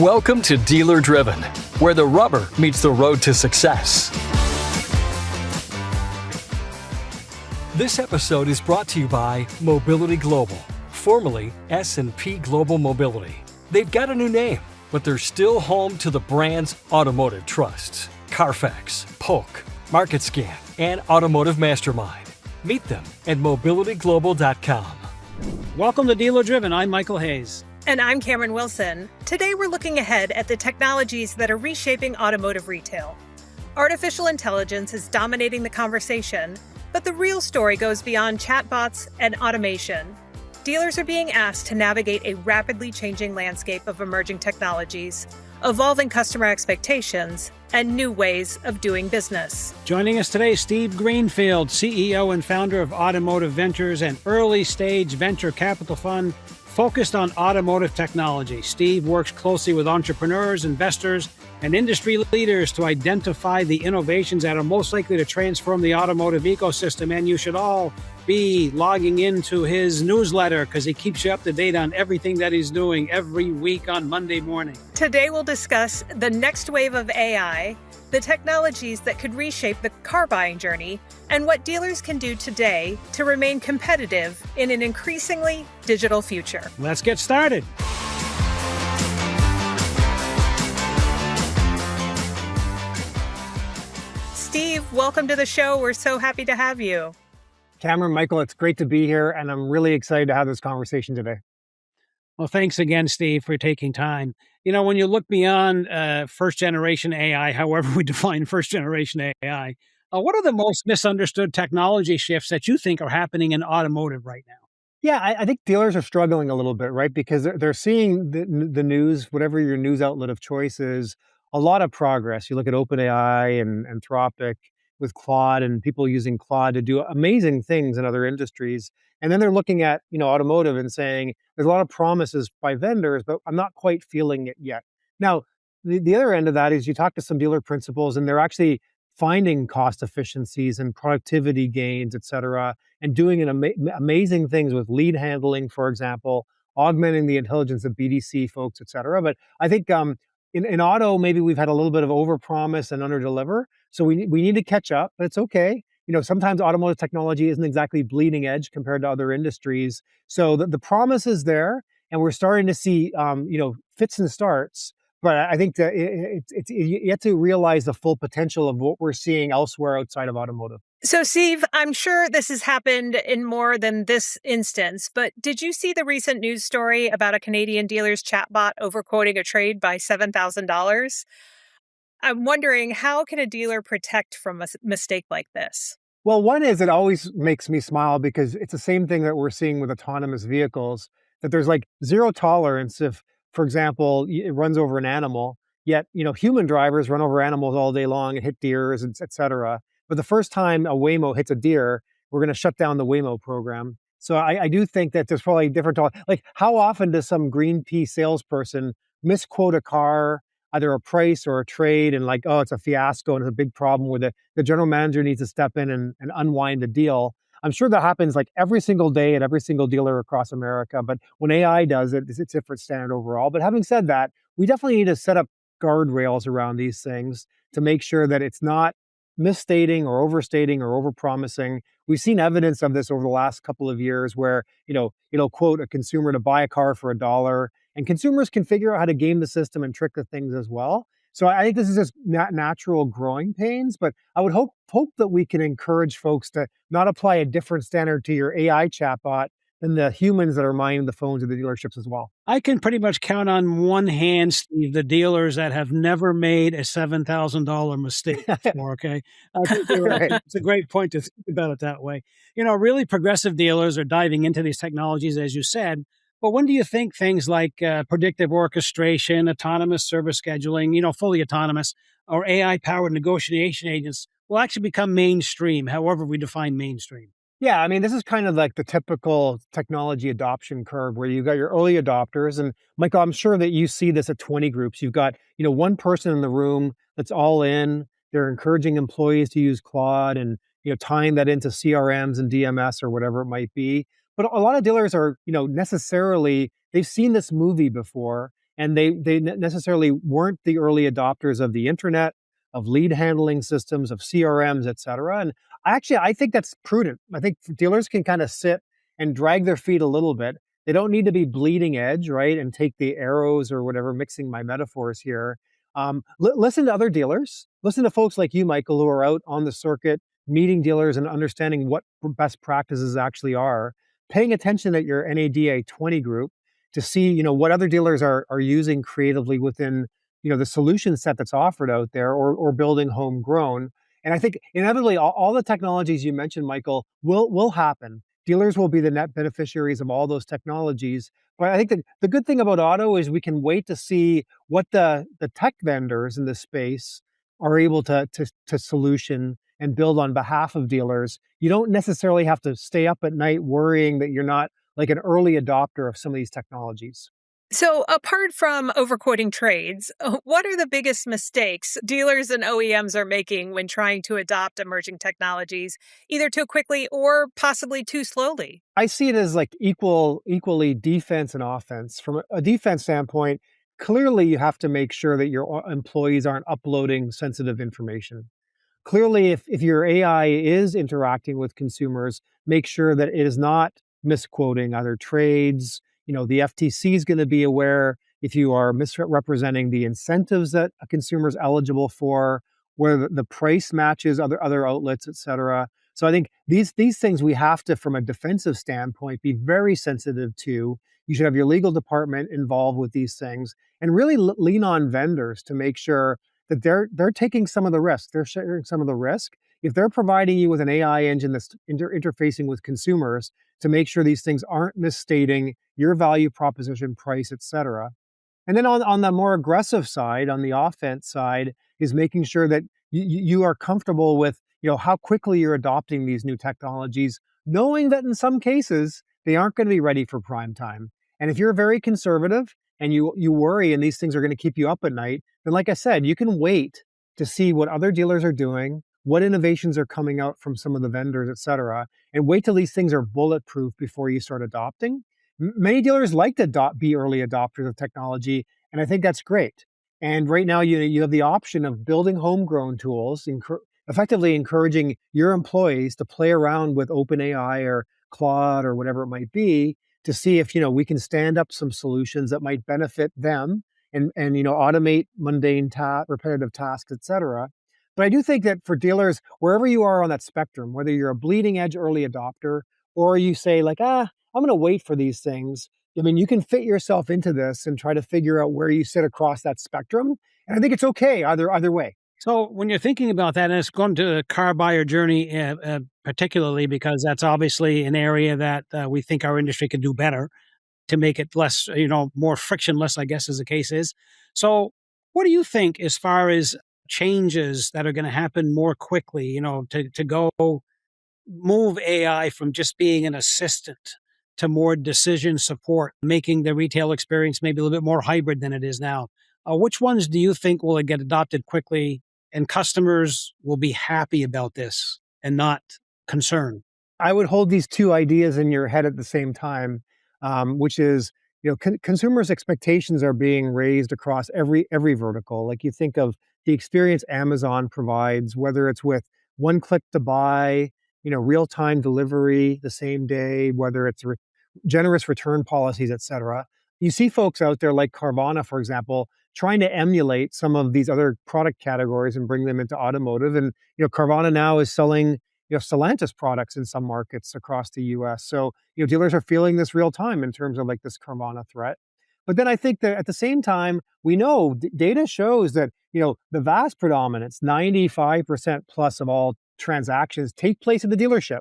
Welcome to Dealer Driven, where the rubber meets the road to success. This episode is brought to you by Mobility Global, formerly S&P Global Mobility. They've got a new name, but they're still home to the brand's automotive trusts: Carfax, Polk, MarketScan, and Automotive Mastermind. Meet them at mobilityglobal.com. Welcome to Dealer Driven. I'm Michael Hayes. And I'm Cameron Wilson. Today we're looking ahead at the technologies that are reshaping automotive retail. Artificial intelligence is dominating the conversation, but the real story goes beyond chatbots and automation. Dealers are being asked to navigate a rapidly changing landscape of emerging technologies, evolving customer expectations, and new ways of doing business. Joining us today, Steve Greenfield, CEO and founder of Automotive Ventures, an early-stage venture capital fund focused on automotive technology. Steve works closely with entrepreneurs, investors, and industry leaders to identify the innovations that are most likely to transform the automotive ecosystem. And you should all be logging into his newsletter because he keeps you up to date on everything that he's doing every week on Monday morning. Today we'll discuss the next wave of AI, the technologies that could reshape the car buying journey, and what dealers can do today to remain competitive in an increasingly digital future. Let's get started. Steve, welcome to the show. We're so happy to have you. Cameron, Michael, it's great to be here, and I'm really excited to have this conversation today. Well, thanks again, Steve, for taking time. You know, when you look beyond first-generation AI, however we define first-generation AI, what are the most misunderstood technology shifts that you think are happening in automotive right now? Yeah, I think dealers are struggling a little bit, right? Because they're seeing the news, whatever your news outlet of choice is, a lot of progress. You look at OpenAI and Anthropic with Claude and people using Claude to do amazing things in other industries. And then they're looking at, automotive and saying, there's a lot of promises by vendors, but I'm not quite feeling it yet. Now, the other end of that is you talk to some dealer principals and they're actually finding cost efficiencies and productivity gains, et cetera, and doing amazing things with lead handling, for example, augmenting the intelligence of BDC folks, et cetera. But I think in auto, maybe we've had a little bit of overpromise and underdeliver. So we need to catch up, but it's okay. Sometimes automotive technology isn't exactly bleeding edge compared to other industries. So the promise is there, and we're starting to see, fits and starts. But I think that it's yet to realize the full potential of what we're seeing elsewhere outside of automotive. So, Steve, I'm sure this has happened in more than this instance, but did you see the recent news story about a Canadian dealer's chatbot overquoting a trade by $7,000? I'm wondering, how can a dealer protect from a mistake like this? Well, one is it always makes me smile because it's the same thing that we're seeing with autonomous vehicles, that there's like zero tolerance if, for example, it runs over an animal, yet, human drivers run over animals all day long and hit deers, et cetera. But the first time a Waymo hits a deer, we're going to shut down the Waymo program. So I do think that there's probably different, like how often does some Greenpeace salesperson misquote a car, either a price or a trade, and like, oh, it's a fiasco and it's a big problem where the general manager needs to step in and unwind the deal. I'm sure that happens like every single day at every single dealer across America. But when AI does it, it's a different standard overall. But having said that, we definitely need to set up guardrails around these things to make sure that it's not misstating or overstating or overpromising. We've seen evidence of this over the last couple of years where, it'll quote a consumer to buy a car for $1, and consumers can figure out how to game the system and trick the things as well. So I think this is just natural growing pains, but I would hope that we can encourage folks to not apply a different standard to your AI chatbot than the humans that are minding the phones of the dealerships as well. I can pretty much count on one hand, Steve, the dealers that have never made a $7,000 mistake before, okay? I think you're right. It's a great point to think about it that way. Really progressive dealers are diving into these technologies, as you said. But when do you think things like predictive orchestration, autonomous service scheduling, fully autonomous, or AI-powered negotiation agents will actually become mainstream, however we define mainstream? Yeah, I mean, this is kind of like the typical technology adoption curve where you've got your early adopters. And Michael, I'm sure that you see this at 20 groups. You've got, one person in the room that's all in. They're encouraging employees to use Claude and, tying that into CRMs and DMS or whatever it might be. But a lot of dealers are, necessarily, they've seen this movie before and they necessarily weren't the early adopters of the internet, of lead handling systems, of CRMs, et cetera. And I think that's prudent. I think dealers can kind of sit and drag their feet a little bit. They don't need to be bleeding edge, right? And take the arrows or whatever, mixing my metaphors here. Listen to other dealers. Listen to folks like you, Michael, who are out on the circuit, meeting dealers and understanding what best practices actually are. Paying attention at your NADA 20 group to see, what other dealers are using creatively within, the solution set that's offered out there, or building homegrown. And I think inevitably all the technologies you mentioned, Michael, will happen. Dealers will be the net beneficiaries of all those technologies. But I think that the good thing about auto is we can wait to see what the tech vendors in this space are able to solution and build on behalf of dealers. You don't necessarily have to stay up at night worrying that you're not like an early adopter of some of these technologies. So, apart from overquoting trades, what are the biggest mistakes dealers and OEMs are making when trying to adopt emerging technologies, either too quickly or possibly too slowly? I see it as like equally defense and offense. From a defense standpoint, clearly you have to make sure that your employees aren't uploading sensitive information. Clearly, if your AI is interacting with consumers, make sure that it is not misquoting other trades. The FTC is going to be aware if you are misrepresenting the incentives that a consumer is eligible for, where the price matches other outlets, et cetera. So I think these things we have to, from a defensive standpoint, be very sensitive to. You should have your legal department involved with these things, and really lean on vendors to make sure that they're taking some of the risk. They're sharing some of the risk. If they're providing you with an AI engine that's interfacing with consumers, to make sure these things aren't misstating your value proposition, price, et cetera. And then on the more aggressive side, on the offense side, is making sure that you are comfortable with how quickly you're adopting these new technologies, knowing that in some cases they aren't going to be ready for prime time. And if you're very conservative and you worry and these things are going to keep you up at night, then like I said, you can wait to see what other dealers are doing, what innovations are coming out from some of the vendors, et cetera, and wait till these things are bulletproof before you start adopting. Many dealers like to be early adopters of technology, and I think that's great. And right now, you have the option of building homegrown tools, effectively encouraging your employees to play around with OpenAI or Claude or whatever it might be, to see if we can stand up some solutions that might benefit them and automate mundane repetitive tasks, et cetera. But I do think that for dealers, wherever you are on that spectrum, whether you're a bleeding edge early adopter or you say like, I'm going to wait for these things. I mean, you can fit yourself into this and try to figure out where you sit across that spectrum. And I think it's okay either way. So when you're thinking about that, and it's going to the car buyer journey particularly, because that's obviously an area that we think our industry could do better to make it less, more frictionless, I guess, as the case is. So what do you think as far as changes that are going to happen more quickly, to go move AI from just being an assistant to more decision support, making the retail experience maybe a little bit more hybrid than it is now? Which ones do you think will get adopted quickly and customers will be happy about this and not concerned? I would hold these two ideas in your head at the same time, which is, consumers' expectations are being raised across every vertical. Like you think of the experience Amazon provides, whether it's with one click to buy, real-time delivery the same day, whether it's generous return policies, et cetera. You see folks out there like Carvana, for example, trying to emulate some of these other product categories and bring them into automotive. And, Carvana now is selling, Stellantis products in some markets across the US. So, dealers are feeling this real time in terms of like this Carvana threat. But then I think that at the same time, we know data shows that, the vast predominance, 95% plus of all transactions take place at the dealership.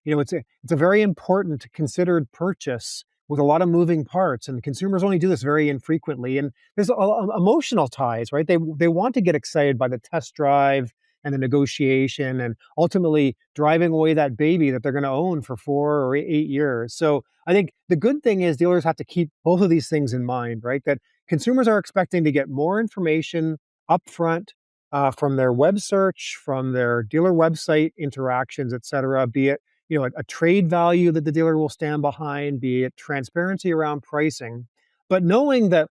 It's a very important considered purchase with a lot of moving parts, and consumers only do this very infrequently. And there's emotional ties, right? They want to get excited by the test drive and the negotiation and ultimately driving away that baby that they're going to own for 4 or 8 years. So I think the good thing is dealers have to keep both of these things in mind, right? That consumers are expecting to get more information upfront from their web search, from their dealer website interactions, et cetera, be it a trade value that the dealer will stand behind, be it transparency around pricing. But knowing that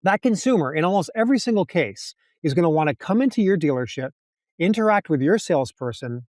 that consumer, in almost every single case, is going to want to come into your dealership, interact with your salesperson,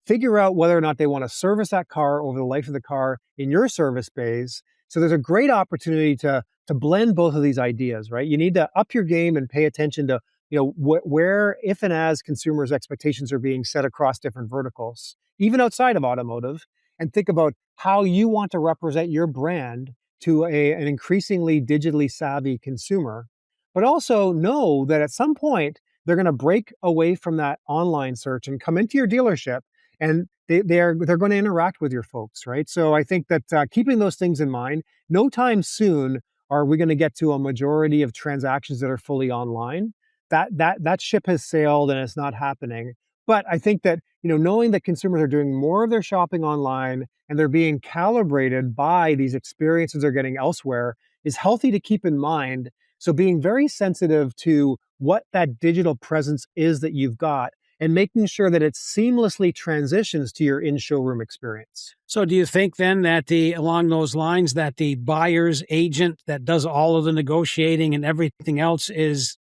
figure out whether or not they want to service that car over the life of the car in your service bays. So there's a great opportunity to blend both of these ideas, right? You need to up your game and pay attention to where, if and as consumers' expectations are being set across different verticals, even outside of automotive, and think about how you want to represent your brand to an increasingly digitally savvy consumer, but also know that at some point they're going to break away from that online search and come into your dealership, and they're going to interact with your folks, right? So I think that keeping those things in mind, no time soon are we going to get to a majority of transactions that are fully online. That ship has sailed and it's not happening. But I think that knowing that consumers are doing more of their shopping online and they're being calibrated by these experiences they're getting elsewhere is healthy to keep in mind. So being very sensitive to what that digital presence is that you've got and making sure that it seamlessly transitions to your in-showroom experience. So do you think then that along those lines, that the buyer's agent that does all of the negotiating and everything else is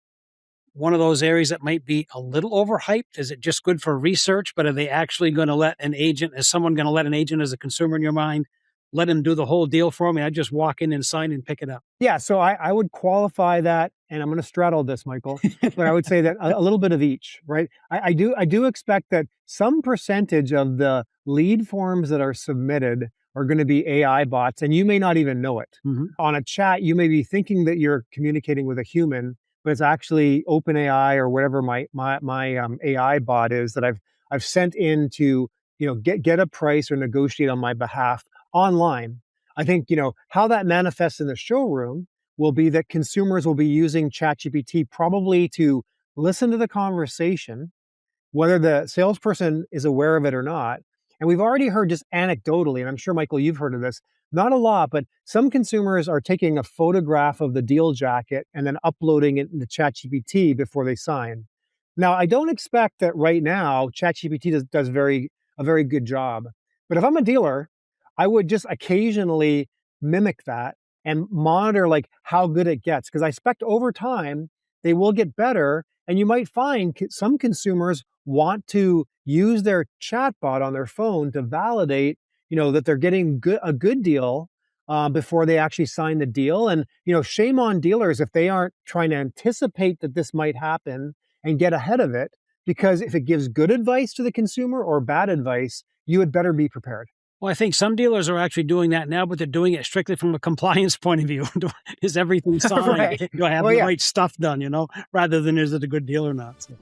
one of those areas that might be a little overhyped? Is it just good for research, but are they actually going to let an agent, is someone going to let an agent as a consumer in your mind, let him do the whole deal for me? I just walk in and sign and pick it up. Yeah, so I would qualify that, and I'm going to straddle this, Michael, but I would say that a little bit of each, right? I do expect that some percentage of the lead forms that are submitted are going to be AI bots, and you may not even know it. Mm-hmm. On a chat, you may be thinking that you're communicating with a human, but it's actually OpenAI or whatever my AI bot is that I've sent in to get a price or negotiate on my behalf online. I think how that manifests in the showroom will be that consumers will be using ChatGPT probably to listen to the conversation, whether the salesperson is aware of it or not. And we've already heard just anecdotally, and I'm sure, Michael, you've heard of this, not a lot, but some consumers are taking a photograph of the deal jacket and then uploading it into ChatGPT before they sign. Now, I don't expect that right now ChatGPT does a very good job. But if I'm a dealer, I would just occasionally mimic that and monitor how good it gets, because I expect over time they will get better. And you might find some consumers want to use their chatbot on their phone to validate, that they're getting a good deal before they actually sign the deal. And, shame on dealers if they aren't trying to anticipate that this might happen and get ahead of it, because if it gives good advice to the consumer or bad advice, you had better be prepared. Well, I think some dealers are actually doing that now, but they're doing it strictly from a compliance point of view. Is everything signed? Right. Do I have the right stuff done, rather than is it a good deal or not? So.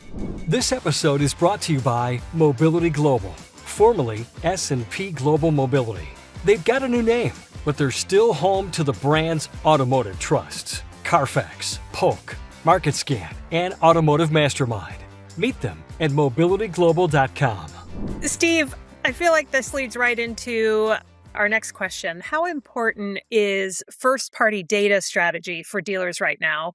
This episode is brought to you by Mobility Global, formerly S&P Global Mobility. They've got a new name, but they're still home to the brand's automotive trusts: Carfax, Polk, MarketScan, and Automotive Mastermind. Meet them at mobilityglobal.com. Steve, I feel like this leads right into our next question. How important is first-party data strategy for dealers right now?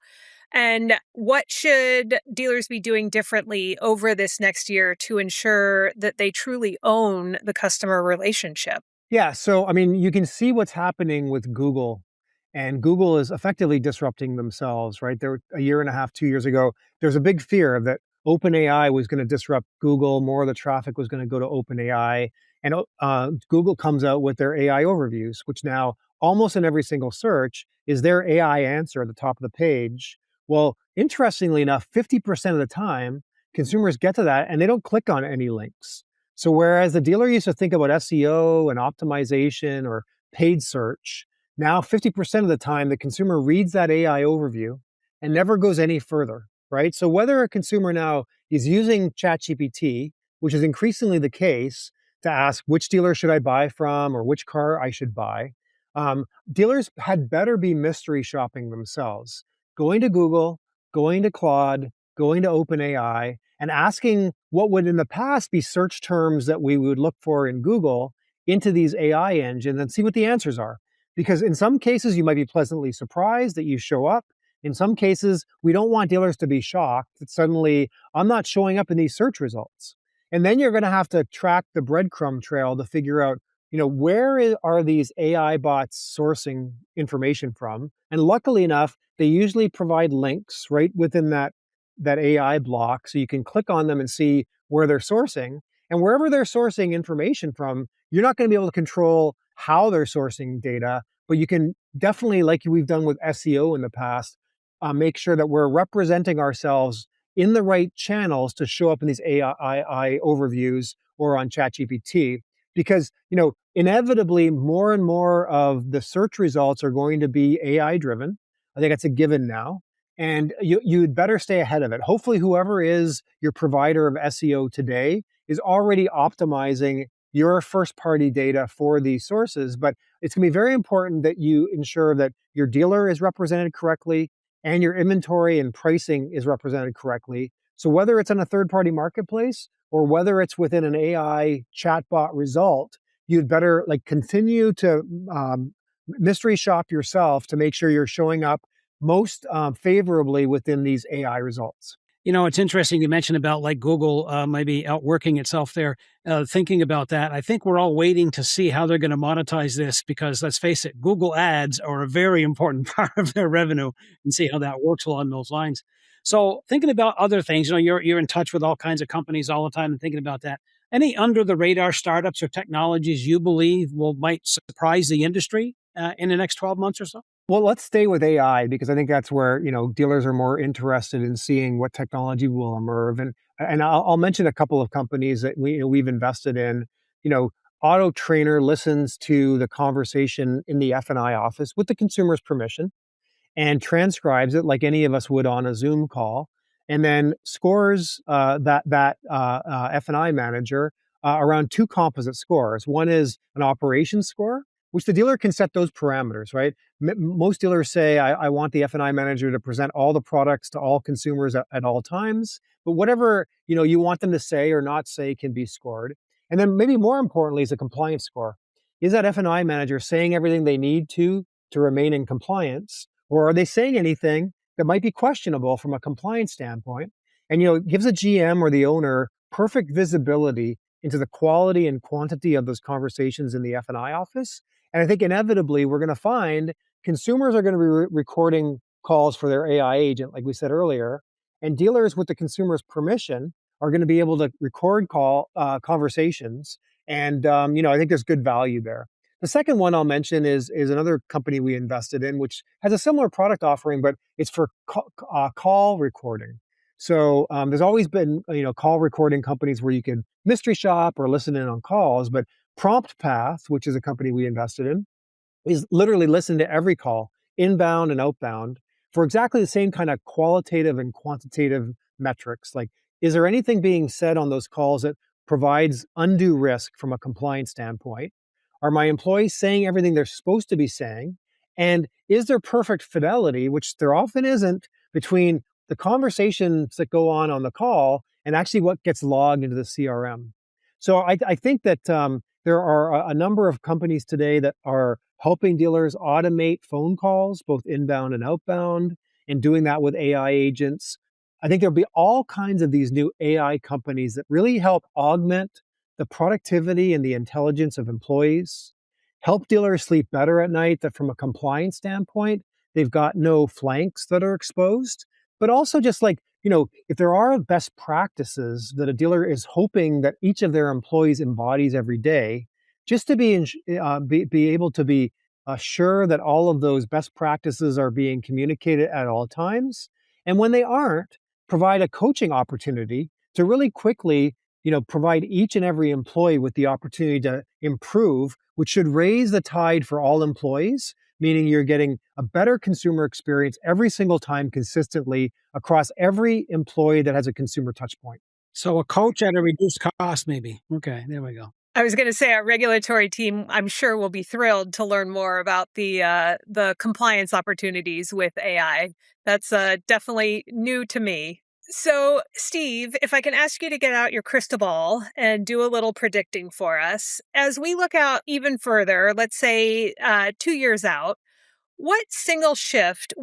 And what should dealers be doing differently over this next year to ensure that they truly own the customer relationship? Yeah, so you can see what's happening with Google, and Google is effectively disrupting themselves, right? There, a year and a half, 2 years ago, there's a big fear that OpenAI was going to disrupt Google. More of the traffic was going to go to OpenAI. And Google comes out with their AI overviews, which now almost in every single search is their AI answer at the top of the page. Well, interestingly enough, 50% of the time, consumers get to that and they don't click on any links. So whereas the dealer used to think about SEO and optimization or paid search, now 50% of the time, the consumer reads that AI overview and never goes any further, right? So whether a consumer now is using ChatGPT, which is increasingly the case, to ask which dealer should I buy from or which car I should buy, dealers had better be mystery shopping themselves, going to Google, going to Claude, going to OpenAI, and asking what would in the past be search terms that we would look for in Google into these AI engines and see what the answers are. Because in some cases, you might be pleasantly surprised that you show up. In some cases, we don't want dealers to be shocked that suddenly I'm not showing up in these search results. And then you're going to have to track the breadcrumb trail to figure out Are these AI bots sourcing information from? And luckily enough, they usually provide links right within that AI block, so you can click on them and see where they're sourcing. And wherever they're sourcing information from, you're not going to be able to control how they're sourcing data, but you can definitely, like we've done with SEO in the past, make sure that we're representing ourselves in the right channels to show up in these AI overviews or on ChatGPT. Because, inevitably more and more of the search results are going to be AI driven. I think that's a given now. And you'd better stay ahead of it. Hopefully, whoever is your provider of SEO today is already optimizing your first party data for these sources. But it's going to be very important that you ensure that your dealer is represented correctly and your inventory and pricing is represented correctly. So whether it's on a third party marketplace or whether it's within an AI chatbot result, you'd better continue to mystery shop yourself to make sure you're showing up most favorably within these AI results. It's interesting you mentioned about Google maybe outworking itself there. Thinking about that, I think we're all waiting to see how they're going to monetize this because let's face it, Google ads are a very important part of their revenue and see how that works along those lines. So thinking about other things, you're in touch with all kinds of companies all the time and thinking about that. Any under the radar startups or technologies you believe might surprise the industry in the next 12 months or so? Well, let's stay with AI because I think that's where dealers are more interested in seeing what technology will emerge. And I'll mention a couple of companies that we've invested in. Auto Trainer listens to the conversation in the F&I office with the consumer's permission and transcribes it like any of us would on a Zoom call, and then scores that F&I manager around two composite scores. One is an operations score, which the dealer can set those parameters, right? Most dealers say, I want the F&I manager to present all the products to all consumers at all times, but whatever you want them to say or not say can be scored. And then maybe more importantly is a compliance score. Is that F&I manager saying everything they need to remain in compliance? Or are they saying anything that might be questionable from a compliance standpoint? And it gives a GM or the owner perfect visibility into the quality and quantity of those conversations in the F&I office. And I think inevitably we're going to find consumers are going to be recording calls for their AI agent, like we said earlier, and dealers with the consumer's permission are going to be able to record conversations. And I think there's good value there. The second one I'll mention is another company we invested in, which has a similar product offering, but it's for call recording. So there's always been call recording companies where you can mystery shop or listen in on calls, but Prompt Path, which is a company we invested in, is literally listen to every call, inbound and outbound, for exactly the same kind of qualitative and quantitative metrics. Like, is there anything being said on those calls that provides undue risk from a compliance standpoint? Are my employees saying everything they're supposed to be saying? And is there perfect fidelity, which there often isn't, between the conversations that go on the call and actually what gets logged into the CRM? So I think that there are a number of companies today that are helping dealers automate phone calls, both inbound and outbound, and doing that with AI agents. I think there'll be all kinds of these new AI companies that really help augment the productivity and the intelligence of employees, help dealers sleep better at night, that from a compliance standpoint, they've got no flanks that are exposed, but also just if there are best practices that a dealer is hoping that each of their employees embodies every day, just to be able to be sure that all of those best practices are being communicated at all times. And when they aren't, provide a coaching opportunity to really quickly provide each and every employee with the opportunity to improve, which should raise the tide for all employees, meaning you're getting a better consumer experience every single time consistently across every employee that has a consumer touch point. So a coach at a reduced cost, maybe. Okay, there we go. I was going to say our regulatory team, I'm sure, will be thrilled to learn more about the compliance opportunities with AI. That's definitely new to me. So, Steve, if I can ask you to get out your crystal ball and do a little predicting for us, as we look out even further, let's say 2 years out, what single shift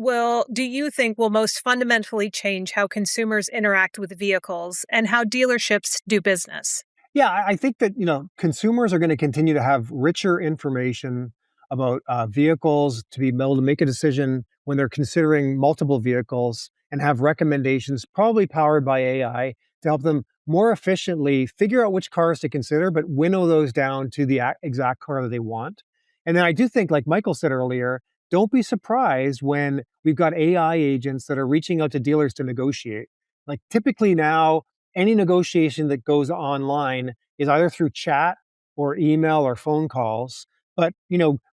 do you think will most fundamentally change how consumers interact with vehicles and how dealerships do business? Yeah, I think that, consumers are going to continue to have richer information about vehicles to be able to make a decision when they're considering multiple vehicles and have recommendations, probably powered by AI, to help them more efficiently figure out which cars to consider, but winnow those down to the exact car that they want. And then I do think, like Michael said earlier, don't be surprised when we've got AI agents that are reaching out to dealers to negotiate. Like typically now, any negotiation that goes online is either through chat or email or phone calls. But,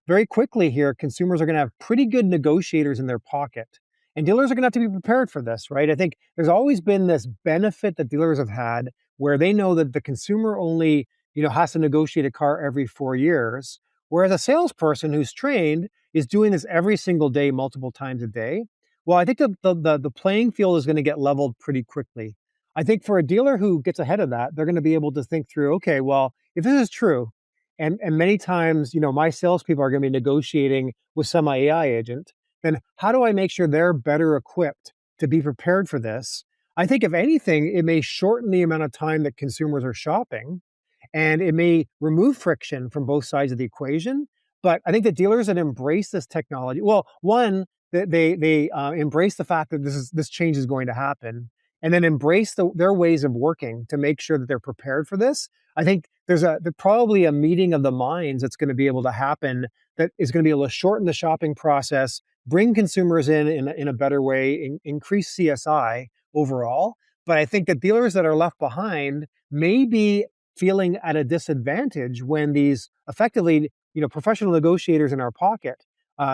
very quickly here, consumers are going to have pretty good negotiators in their pocket. And dealers are going to have to be prepared for this, right? I think there's always been this benefit that dealers have had where they know that the consumer only, has to negotiate a car every 4 years, whereas a salesperson who's trained is doing this every single day, multiple times a day. Well, I think the playing field is going to get leveled pretty quickly. I think for a dealer who gets ahead of that, they're going to be able to think through, okay, well, if this is true, and many times, my salespeople are going to be negotiating with some AI agent, then how do I make sure they're better equipped to be prepared for this? I think if anything, it may shorten the amount of time that consumers are shopping, and it may remove friction from both sides of the equation. But I think the dealers that embrace this technology, well, one, that they embrace the fact that this change is going to happen, and then embrace their ways of working to make sure that they're prepared for this. I think there's probably a meeting of the minds that's going to be able to happen that is going to be able to shorten the shopping process, bring consumers in a better way, increase CSI overall. But I think that dealers that are left behind may be feeling at a disadvantage when these effectively, professional negotiators in our pocket,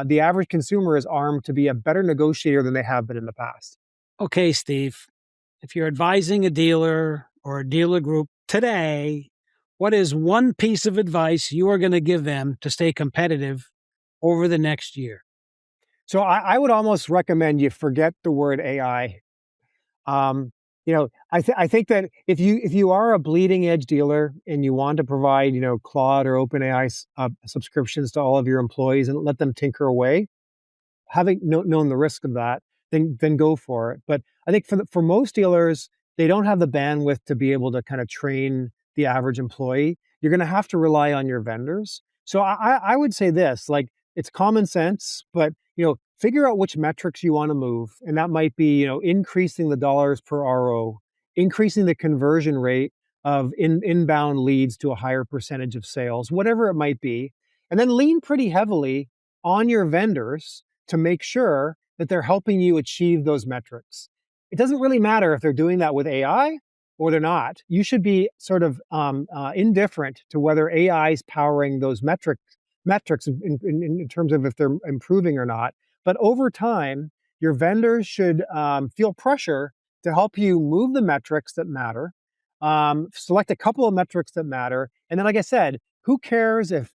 the average consumer is armed to be a better negotiator than they have been in the past. Okay, Steve, if you're advising a dealer or a dealer group today, what is one piece of advice you are going to give them to stay competitive over the next year? So I would almost recommend you forget the word AI. I think that if you are a bleeding edge dealer and you want to provide, Claude or OpenAI subscriptions to all of your employees and let them tinker away, having known the risk of that, then go for it. But I think for most dealers, they don't have the bandwidth to be able to kind of train the average employee. You're going to have to rely on your vendors. So I would say this, like, it's common sense, but figure out which metrics you want to move, and that might be increasing the dollars per RO, increasing the conversion rate of inbound leads to a higher percentage of sales, whatever it might be, and then lean pretty heavily on your vendors to make sure that they're helping you achieve those metrics. It doesn't really matter if they're doing that with AI or they're not. You should be sort of indifferent to whether AI is powering those metrics in terms of if they're improving or not. But over time, your vendors should feel pressure to help you move the metrics that matter, select a couple of metrics that matter. And then, like I said, who cares if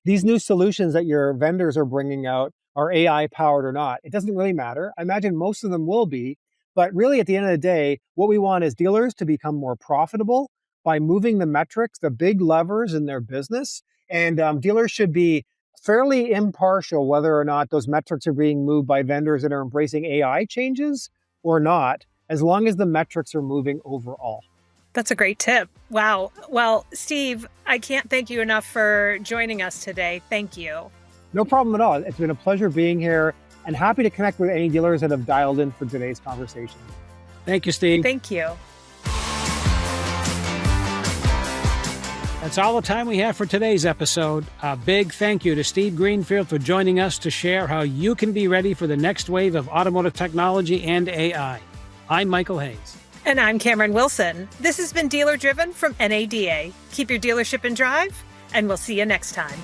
these new solutions that your vendors are bringing out are AI powered or not? It doesn't really matter. I imagine most of them will be. But really, at the end of the day, what we want is dealers to become more profitable by moving the metrics, the big levers in their business. And dealers should be fairly impartial whether or not those metrics are being moved by vendors that are embracing AI changes or not, as long as the metrics are moving overall. That's a great tip. Wow. Well, Steve, I can't thank you enough for joining us today. Thank you. No problem at all. It's been a pleasure being here, and happy to connect with any dealers that have dialed in for today's conversation. Thank you, Steve. Thank you. That's all the time we have for today's episode. A big thank you to Steve Greenfield for joining us to share how you can be ready for the next wave of automotive technology and AI. I'm Michael Hayes. And I'm Cameron Wilson. This has been Dealer Driven from NADA. Keep your dealership in drive, and we'll see you next time.